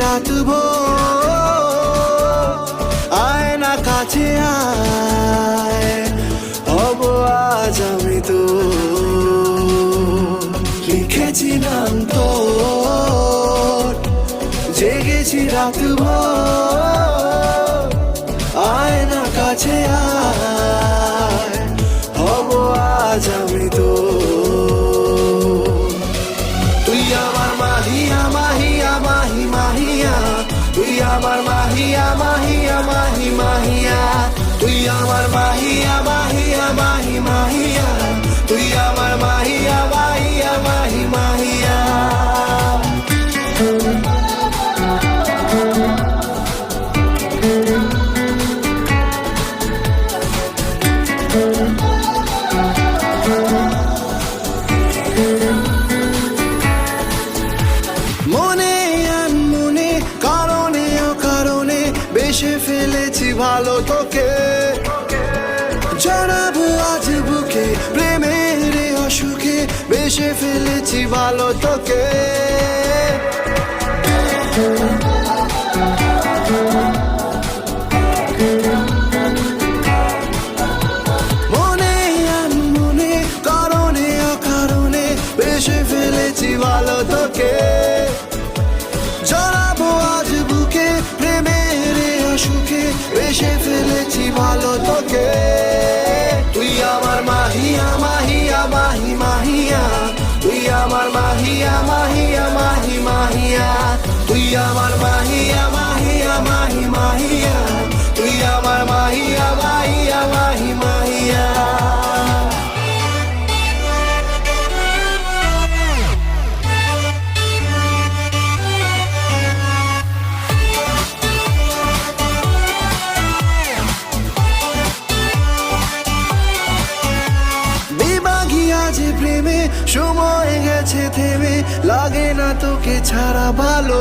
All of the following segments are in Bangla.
রাত ভোর, আয় না কাছে আয়, হব আজ আমি তো, লিখেছি নাম তোর, জেগেছি রাত ভোর, আয় না কাছে আয়, হব আজ আমি তো। তুই আমার মাহিয়া মাহিয়া মাহি মাহিয়া, তুই আমার মাহিয়া মাহিয়া মাহি মাহিয়া, তুই আমার মাহিয়া মাহিয়া মাহি মাহিয়া, তুই আমার মাহিয়া মাহিয়া মাহি মাহিয়া। মনে আনমনে কারণে অকারণে বেশে ফেলেছি ভালো তোকে, জানাবো আজ বুকে প্রেমের অসুখে বেশে ফেলেছি ভালো তোকে। মনে আনমনে কারণে অকারণে বেশে ফেলেছি ভালো তোকে, জানাবো আজ বুকে প্রেমের অসুখে বেশে ফেলেছি ভালো তোকে। তুই আমার মাহিয়া মাহিয়া মাহি মাহিয়া, তুই আমার মাহিয়া মাহিয়া মাহি মাহিয়া, তুই আমার মাহিয়া মাহিয়া মাহি মাহিয়া, তুই আমার মাহিয়া মাহিয়া মাহি মাহিয়া। যে প্রেমে সময় গেছে থেমে, লাগে না তোকে ছাড়া ভালো,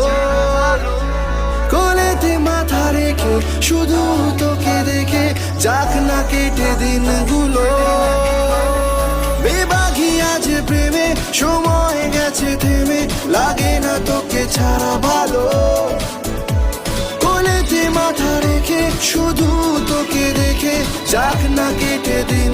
কোলেতে মাথা রেখে শুধু তোকে দেখে যাক না কেটে দিনগুলো। বেবাগিয়া যে প্রেমে সময় গেছে থেমে, লাগে না তোকে ছাড়া ভালো, কোলেতে মাথা রেখে শুধু তোকে দেখে যাক না কেটে দিন